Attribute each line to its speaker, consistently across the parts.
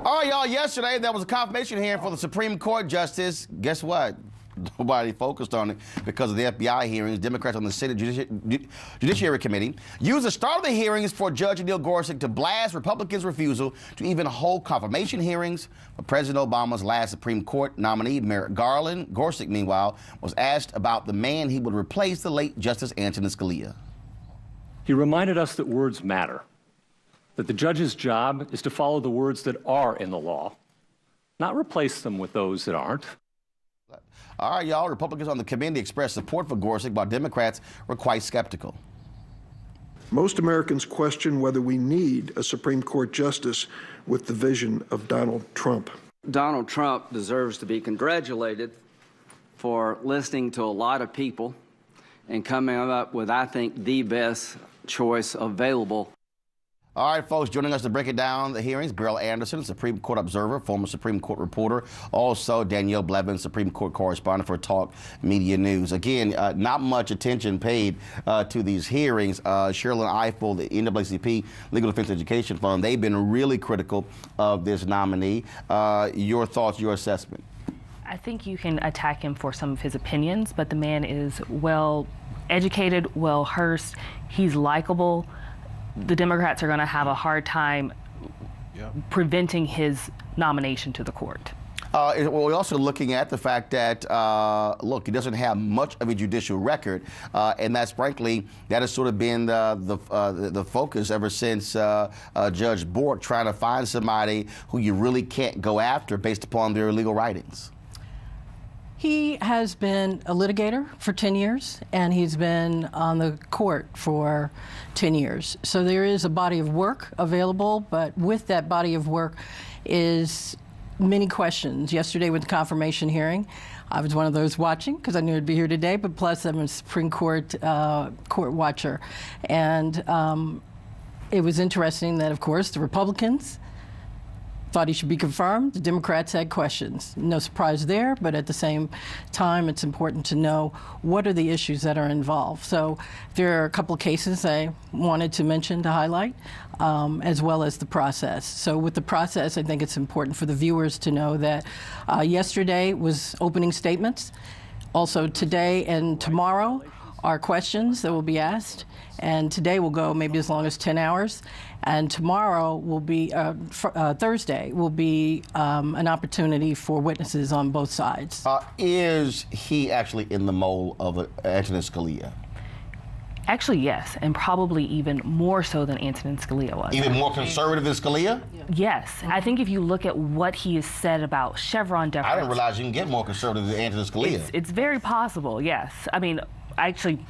Speaker 1: All right, y'all, yesterday there was a confirmation hearing for the Supreme Court justice. Guess what? Nobody focused on it because of the FBI hearings. Democrats on the Senate Judiciary Committee used the start of the hearings for Judge Neil Gorsuch to blast Republicans' refusal to even hold confirmation hearings for President Obama's last Supreme Court nominee, Merrick Garland. Gorsuch, meanwhile, was asked about the man he would replace the late Justice Antonin Scalia.
Speaker 2: He reminded us that words matter, that the judge's job is to follow the words that are in the law, not replace them with those that aren't.
Speaker 1: All right, y'all, Republicans on the committee expressed support for Gorsuch, while Democrats were quite skeptical.
Speaker 3: Most Americans question whether we need a Supreme Court justice with the vision of Donald Trump.
Speaker 4: Donald Trump deserves to be congratulated for listening to a lot of people and coming up with, I think, the best choice available.
Speaker 1: All right, folks, joining us to break it down, the hearings, Beryl Anderson, Supreme Court observer, former Supreme Court reporter, also Danielle Blevins, Supreme Court correspondent for Talk Media News. Again, not much attention paid to these hearings. Sherilyn Ifill, the NAACP Legal Defense Education Fund, they've been really critical of this nominee. Your thoughts, your assessment?
Speaker 5: I think you can attack him for some of his opinions, but the man is well educated, well versed, he's likable. The Democrats are going to have a hard time preventing his nomination to the court.
Speaker 1: Well, we're also looking at the fact that, look, he doesn't have much of a judicial record, and that's frankly, that has sort of been the focus ever since Judge Bork, trying to find somebody who you really can't go after based upon their legal writings.
Speaker 6: He has been a litigator for 10 years, and he's been on the court for 10 years. So there is a body of work available, but with that body of work is many questions. Yesterday with the confirmation hearing, I was one of those watching because I knew I'd be here today, but plus I'm a Supreme Court court watcher. And it was interesting that, of course, the Republicans thought he should be confirmed. The Democrats had questions. No surprise there, but at the same time, it's important to know what are the issues that are involved. So there are a couple of cases I wanted to mention to highlight, as well as the process. So with the process, I think it's important for the viewers to know that yesterday was opening statements. Also today and tomorrow are questions that will be asked. And today will go maybe as long as 10 hours. And tomorrow will be, Thursday, will be an opportunity for witnesses on both sides.
Speaker 1: Is he actually in the mold of Antonin Scalia?
Speaker 5: Actually, yes, and probably even more so than Antonin Scalia was.
Speaker 1: Even more conservative than Scalia?
Speaker 5: Yes. I think if you look at what he has said about Chevron deference...
Speaker 1: I didn't realize you can get more conservative than Antonin Scalia.
Speaker 5: It's very possible, yes. I mean, actually,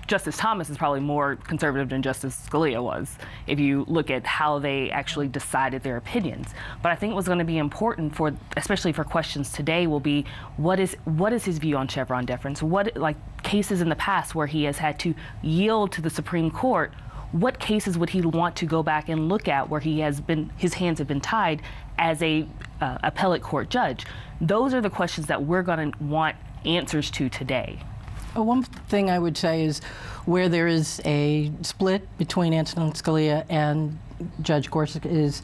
Speaker 5: Justice Thomas is probably more conservative than Justice Scalia was, if you look at how they actually decided their opinions. But I think what's going to be important for, especially for questions today, will be what is his view on Chevron deference? What, like cases in the past where he has had to yield to the Supreme Court, what cases would he want to go back and look at where his hands have been tied as a appellate court judge? Those are the questions that we're going to want answers to today.
Speaker 6: One thing I would say is where there is a split between Antonin Scalia and Judge Gorsuch is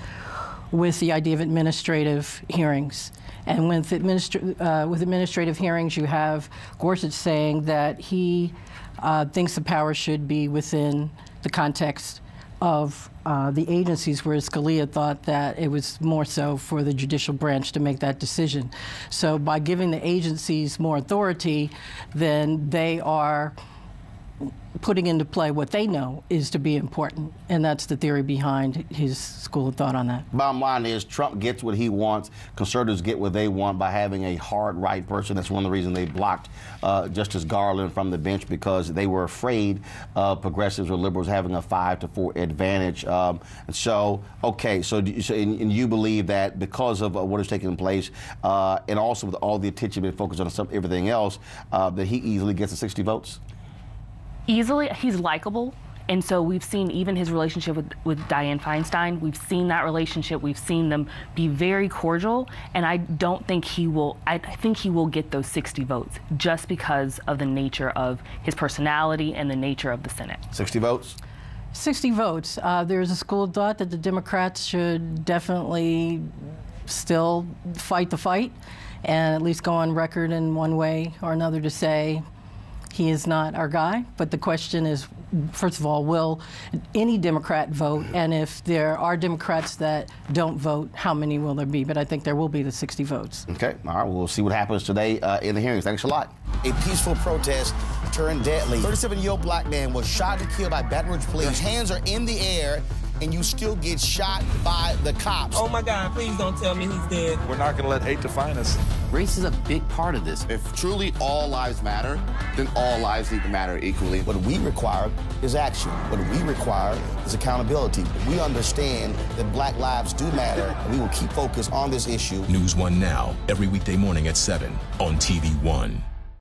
Speaker 6: with the idea of administrative hearings. And with administrative hearings, you have Gorsuch saying that he thinks the power should be within the context of the agencies, whereas Scalia thought that it was more so for the judicial branch to make that decision. So by giving the agencies more authority, then they are putting into play what they know is to be important, and that's the theory behind his school of thought on that.
Speaker 1: Bottom line is Trump gets what he wants. Conservatives get what they want by having a hard right person. That's one of the reasons they blocked Justice Garland from the bench, because they were afraid of progressives or liberals having a 5-4 advantage. And so, okay, so and you believe that because of what is taking place, and also with all the attention being focused on everything else, that he easily gets the 60 votes?
Speaker 5: Easily. He's likable, and so we've seen even his relationship with Dianne Feinstein. We've seen that relationship. We've seen them be very cordial, and I don't think he will. I think he will get those 60 votes just because of the nature of his personality and the nature of the Senate.
Speaker 1: 60 votes?
Speaker 6: 60 votes. There's a school of thought that the Democrats should definitely still fight the fight and at least go on record in one way or another to say he is not our guy. But the question is, first of all, will any Democrat vote? And if there are Democrats that don't vote, how many will there be? But I think there will be the 60 votes.
Speaker 1: Okay. All right. We'll see what happens today in the hearings. Thanks a lot. A peaceful protest turned deadly. 37-year-old black man was shot and killed by Baton Rouge police. His hands are in the air, and you still get shot by the cops.
Speaker 7: Oh my God, please don't tell me he's dead.
Speaker 8: We're not going to let hate define us.
Speaker 9: Race is a big part of this.
Speaker 10: If truly all lives matter, then all lives need to matter equally.
Speaker 1: What we require is action. What we require is accountability. We understand that black lives do matter, and we will keep focused on this issue.
Speaker 11: NewsOne Now, every weekday morning at 7 on TV1.